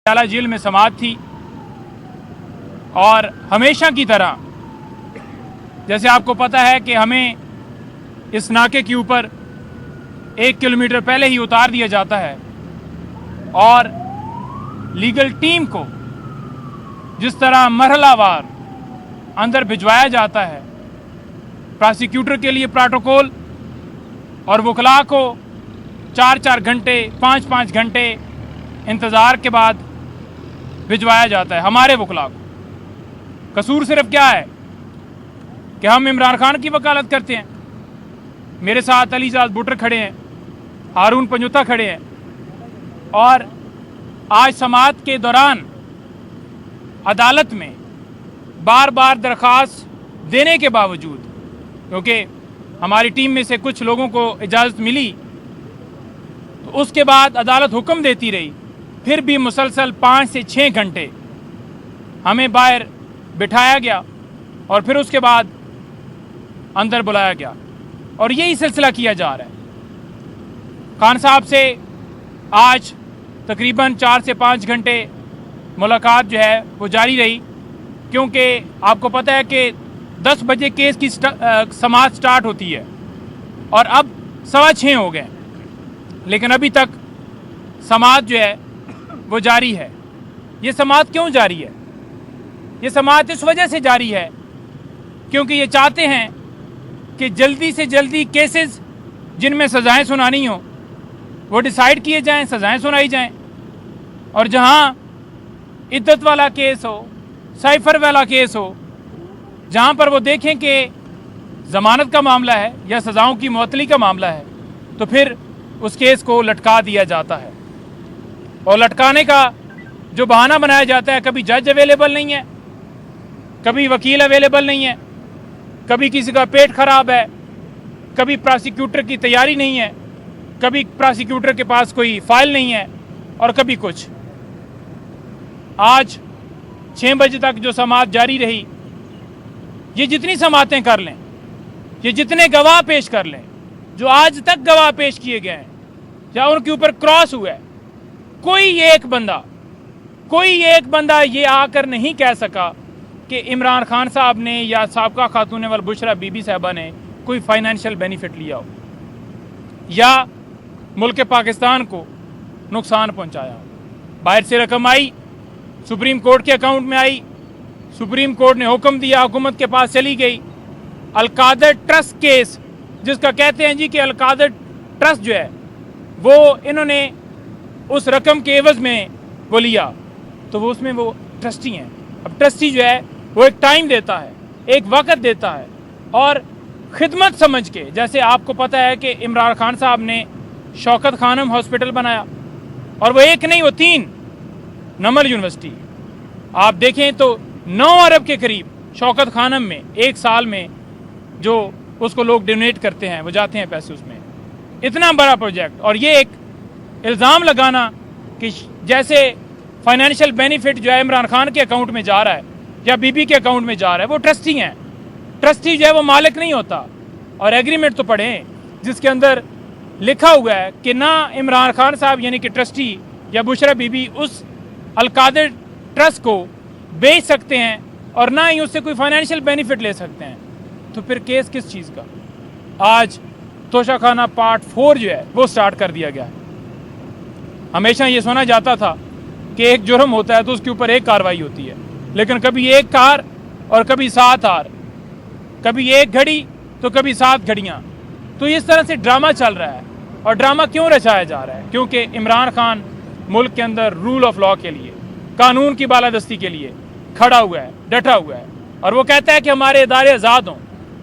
Patiala jail में समाअत थी और हमेशा की तरह जैसे आपको पता है कि हमें इस नाके के ऊपर 1 किलोमीटर पहले ही उतार दिया जाता है और लीगल टीम को जिस तरह मरहलावार अंदर भिजवाया जाता है, प्रोसिक्यूटर के लिए प्रोटोकॉल और वकला को 4-4 घंटे 5-5 घंटे इंतज़ार के बाद भिजवाया जाता है हमारे वकला को। कसूर सिर्फ क्या है कि हम इमरान खान की वकालत करते हैं। मेरे साथ अलीजाद बुटर खड़े हैं, हारून पंजुता खड़े हैं और आज समाअत के दौरान अदालत में बार बार दरख्वास्त देने के बावजूद, क्योंकि हमारी टीम में से कुछ लोगों को इजाज़त मिली, तो उसके बाद अदालत हुक्म देती रही, फिर भी मुसलसल 5 से 6 घंटे हमें बाहर बिठाया गया और फिर उसके बाद अंदर बुलाया गया और यही सिलसिला किया जा रहा है। खान साहब से आज तकरीबन 4 से 5 घंटे मुलाकात जो है वो जारी रही, क्योंकि आपको पता है कि 10 बजे केस की समाअत स्टार्ट होती है और अब 6:15 हो गए, लेकिन अभी तक समाअत जो है वो जारी है। ये समाअत क्यों जारी है? ये समाअत इस वजह से जारी है क्योंकि ये चाहते हैं कि जल्दी से जल्दी केसेस जिनमें सज़ाएं सुनानी हो वो डिसाइड किए जाएं, सज़ाएं सुनाई जाएं, और जहां इद्दत वाला केस हो, साइफर वाला केस हो, जहां पर वो देखें कि ज़मानत का मामला है या सज़ाओं की मुअत्तली का मामला है, तो फिर उस केस को लटका दिया जाता है। और लटकाने का जो बहाना बनाया जाता है, कभी जज अवेलेबल नहीं है, कभी वकील अवेलेबल नहीं है, कभी किसी का पेट खराब है, कभी प्रोसिक्यूटर की तैयारी नहीं है, कभी प्रोसिक्यूटर के पास कोई फाइल नहीं है, और कभी कुछ। आज 6 बजे तक जो समाअत जारी रही, ये जितनी समाअतें कर लें, ये जितने गवाह पेश कर लें, जो आज तक गवाह पेश किए गए हैं या उनके ऊपर क्रॉस हुआ है, कोई एक बंदा ये आकर नहीं कह सका कि इमरान खान साहब ने या साबका खातून वल बुशरा बीबी साहबा ने कोई फाइनेंशियल बेनिफिट लिया हो या मुल्क पाकिस्तान को नुकसान पहुंचाया हो। बाहर से रकम आई, सुप्रीम कोर्ट के अकाउंट में आई, सुप्रीम कोर्ट ने हुक्म दिया, हुकूमत के पास चली गई। अलकादर ट्रस्ट केस जिसका कहते हैं जी कि अलकादर ट्रस्ट जो है वो इन्होंने उस रकम के एवज में वो लिया, तो वो उसमें वो ट्रस्टी हैं। अब ट्रस्टी जो है वो एक टाइम देता है, एक वक़्त देता है और खिदमत समझ के, जैसे आपको पता है कि इमरान खान साहब ने शौकत खानम हॉस्पिटल बनाया और वो एक नहीं वो 3, नमल यूनिवर्सिटी आप देखें तो 9 अरब के करीब शौकत खानम में एक साल में जो उसको लोग डोनेट करते हैं, वो जाते हैं पैसे उसमें। इतना बड़ा प्रोजेक्ट, और ये एक इल्ज़ाम लगाना कि जैसे फाइनेंशियल बेनिफिट जो है इमरान खान के अकाउंट में जा रहा है या बीबी के अकाउंट में जा रहा है, वो ट्रस्टी हैं। ट्रस्टी जो है वो मालिक नहीं होता। और एग्रीमेंट तो पढ़ें जिसके अंदर लिखा हुआ है कि ना इमरान खान साहब यानी कि ट्रस्टी या बुशरा बीबी उस अलकादर ट्रस्ट को बेच सकते हैं और ना ही उससे कोई फाइनेंशियल बेनिफिट ले सकते हैं। तो फिर केस किस चीज़ का? आज तोशाखाना पार्ट 4 जो है वो स्टार्ट कर दिया गया है। हमेशा ये सुना जाता था कि एक जुर्म होता है तो उसके ऊपर एक कार्रवाई होती है, लेकिन कभी एक कार और कभी 7 हार, कभी एक घड़ी तो कभी 7 घड़ियाँ। तो इस तरह से ड्रामा चल रहा है। और ड्रामा क्यों रचाया जा रहा है? क्योंकि इमरान खान मुल्क के अंदर रूल ऑफ लॉ के लिए, कानून की बालादस्ती के लिए खड़ा हुआ है, डटा हुआ है, और वो कहता है कि हमारे इदारे आज़ाद हों,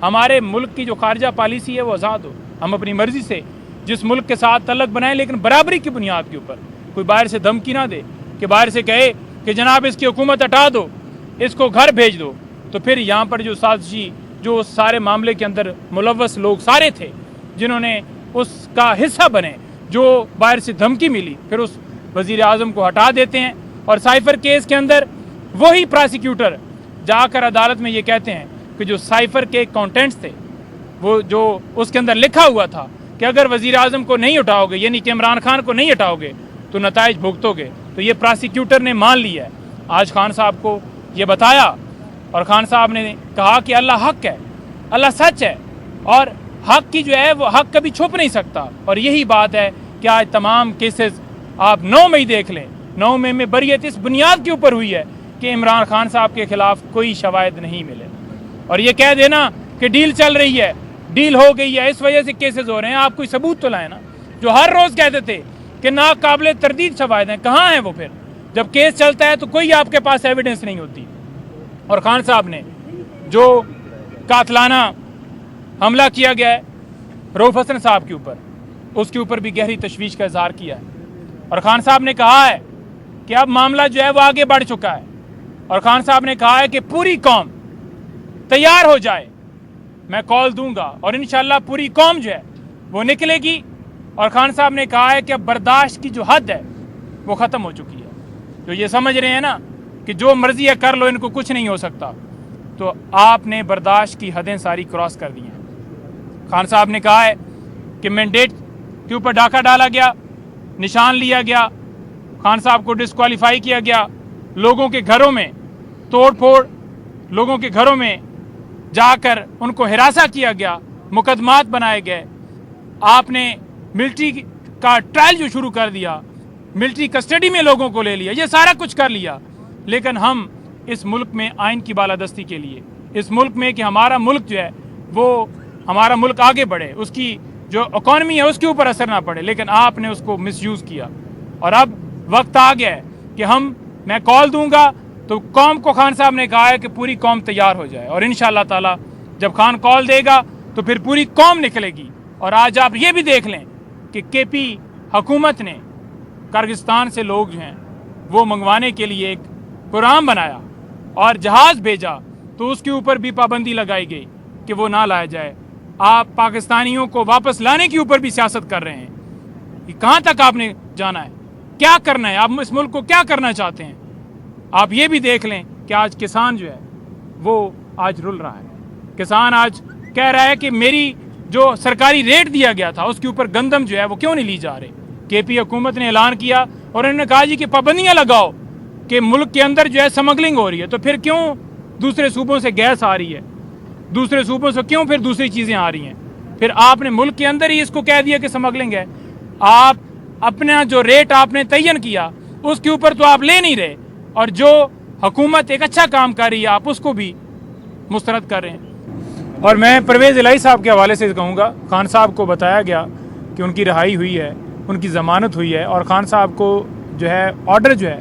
हमारे मुल्क की जो खारजा पॉलिसी है वो आज़ाद हो, हम अपनी मर्जी से जिस मुल्क के साथ तल्लक बनाएं, लेकिन बराबरी की बुनियाद के ऊपर। कोई बाहर से धमकी ना दे कि बाहर से कहे कि जनाब इसकी हुकूमत हटा दो, इसको घर भेज दो। तो फिर यहाँ पर जो साजिशी, जो सारे मामले के अंदर मुलव्वस लोग सारे थे जिन्होंने उसका हिस्सा बने, जो बाहर से धमकी मिली, फिर उस वज़ीर आज़म को हटा देते हैं। और साइफर केस के अंदर वही प्रोसिक्यूटर जाकर अदालत में ये कहते हैं कि जो साइफर के कंटेंट्स थे, वो जो उसके अंदर लिखा हुआ था कि अगर वज़ीर आज़म को नहीं हटाओगे, यानी कि इमरान खान को नहीं हटाओगे, तो नताइज भुगतोगे। तो ये प्रोसिक्यूटर ने मान लिया है। आज खान साहब को ये बताया और खान साहब ने कहा कि अल्लाह हक है, अल्लाह सच है और हक की जो है वो हक कभी छुप नहीं सकता। और यही बात है कि आज तमाम केसेस आप 9 मई देख लें, 9 मई में बरीयत इस बुनियाद के ऊपर हुई है कि इमरान खान साहब के खिलाफ कोई शवाहिद नहीं मिले। और ये कह देना कि डील चल रही है, डील हो गई है, इस वजह से केसेस हो रहे हैं, आप कोई सबूत तो लाए ना। जो हर रोज कहते थे कि नाकाबिले तरदीद शवाहिद हैं, कहाँ हैं वो? फिर जब केस चलता है तो कोई आपके पास एविडेंस नहीं होती। और खान साहब ने जो कातलाना हमला किया गया है रऊफ हसन साहब के ऊपर, उसके ऊपर भी गहरी तशवीश का इजहार किया है। और खान साहब ने कहा है कि अब मामला जो है वो आगे बढ़ चुका है। और खान साहब ने कहा है कि पूरी कौम तैयार हो जाए, मैं कॉल दूंगा और इंशाल्लाह पूरी कौम जो है वो निकलेगी। और खान साहब ने कहा है कि अब बर्दाश्त की जो हद है वो ख़त्म हो चुकी है। जो ये समझ रहे हैं ना कि जो मर्जी है कर लो, इनको कुछ नहीं हो सकता, तो आपने बर्दाश्त की हदें सारी क्रॉस कर दी हैं। खान साहब ने कहा है कि मैंडेट के ऊपर डाका डाला गया, निशान लिया गया, खान साहब को डिस्क्वालीफाई किया गया, लोगों के घरों में तोड़ फोड़, लोगों के घरों में जाकर उनको हिरासा किया गया, मुकदमात बनाए गए। आपने मिलिट्री का ट्रायल जो शुरू कर दिया, मिलिट्री कस्टडी में लोगों को ले लिया, ये सारा कुछ कर लिया। लेकिन हम इस मुल्क में आइन की बालादस्ती के लिए, इस मुल्क में कि हमारा मुल्क जो है वो हमारा मुल्क आगे बढ़े, उसकी जो इकॉनमी है उसके ऊपर असर ना पड़े, लेकिन आपने उसको मिसयूज़ किया। और अब वक्त आ गया है कि मैं कॉल दूंगा तो कौम को खान साहब ने कहा है कि पूरी कौम तैयार हो जाए। और इंशाअल्लाह ताला जब खान कॉल देगा तो फिर पूरी कौम निकलेगी। और आज आप ये भी देख लें कि केपी हुकूमत ने किर्गिस्तान से लोग जो हैं वो मंगवाने के लिए एक प्रोग्राम बनाया और जहाज़ भेजा, तो उसके ऊपर भी पाबंदी लगाई गई कि वो ना लाया जाए। आप पाकिस्तानियों को वापस लाने के ऊपर भी सियासत कर रहे हैं कि कहाँ तक आपने जाना है, क्या करना है, आप इस मुल्क को क्या करना चाहते हैं। आप ये भी देख लें कि आज किसान जो है वो आज रुल रहा है। किसान आज कह रहा है कि मेरी जो सरकारी रेट दिया गया था उसके ऊपर गंदम जो है वो क्यों नहीं ली जा रही। केपी हुकूमत ने ऐलान किया और उन्होंने कहा जी कि पाबंदियां लगाओ कि मुल्क के अंदर जो है स्मगलिंग हो रही है, तो फिर क्यों दूसरे सूबों से गैस आ रही है, दूसरे सूबों से क्यों फिर दूसरी चीज़ें आ रही हैं। फिर आपने मुल्क के अंदर ही इसको कह दिया कि स्मगलिंग है। आप अपना जो रेट आपने तयन किया उसके ऊपर तो आप ले नहीं रहे, और जो हुकूमत एक अच्छा काम कर रही है आप उसको भी मुस्तरद कर रहे हैं। और मैं परवेज़ इलाही साहब के हवाले से कहूँगा, खान साहब को बताया गया कि उनकी रिहाई हुई है, उनकी ज़मानत हुई है, और खान साहब को जो है ऑर्डर जो है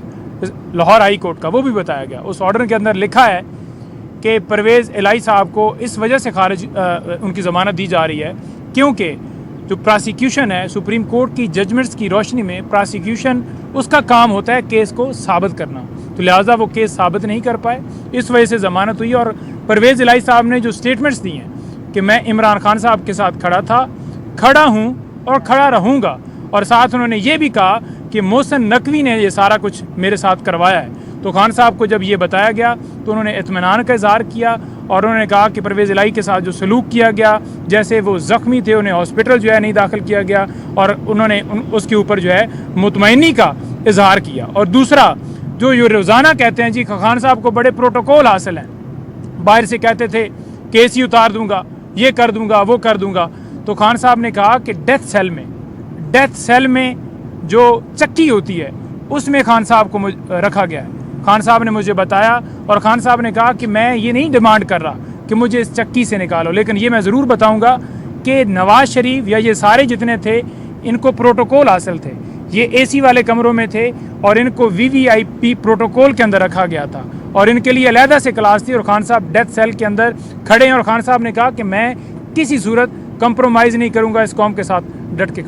लाहौर हाई कोर्ट का वो भी बताया गया। उस ऑर्डर के अंदर लिखा है कि परवेज़ इलाही साहब को इस वजह से उनकी ज़मानत दी जा रही है क्योंकि जो प्रोसिक्यूशन है, सुप्रीम कोर्ट की जजमेंट्स की रोशनी में प्रोसिक्यूशन उसका काम होता है केस को साबित करना, तो लिहाजा वो केस साबित नहीं कर पाए, इस वजह से ज़मानत हुई। और परवेज़ इलाही साहब ने जो स्टेटमेंट्स दी हैं कि मैं इमरान खान साहब के साथ खड़ा था, खड़ा हूँ और खड़ा रहूँगा, और साथ उन्होंने ये भी कहा कि मोहसिन नकवी ने ये सारा कुछ मेरे साथ करवाया है। तो खान साहब को जब ये बताया गया तो उन्होंने इत्मीनान का इज़हार किया और उन्होंने कहा कि परवेज़ इलाही के साथ जो सलूक किया गया, जैसे वो ज़ख्मी थे उन्हें हॉस्पिटल जो है नहीं दाखिल किया गया, और उन्होंने उसके ऊपर जो है मुतमईनी का इज़हार किया। और दूसरा जो ये रोज़ाना कहते हैं जी खान साहब को बड़े प्रोटोकॉल हासिल हैं, बाहर से कहते थे केस ही उतार दूंगा, ये कर दूंगा, वो कर दूंगा, तो खान साहब ने कहा कि डेथ सेल में जो चक्की होती है उसमें खान साहब को रखा गया है। खान साहब ने मुझे बताया और खान साहब ने कहा कि मैं ये नहीं डिमांड कर रहा कि मुझे इस चक्की से निकालो, लेकिन ये मैं ज़रूर बताऊंगा कि नवाज़ शरीफ या ये सारे जितने थे इनको प्रोटोकॉल हासिल थे, ये एसी वाले कमरों में थे और इनको वीवीआईपी प्रोटोकॉल के अंदर रखा गया था और इनके लिए अलहदा से क्लास थी, और खान साहब डेथ सेल के अंदर खड़े हैं और खान साहब ने कहा कि मैं किसी सूरत कंप्रोमाइज़ नहीं करूँगा, इस कौम के साथ डट के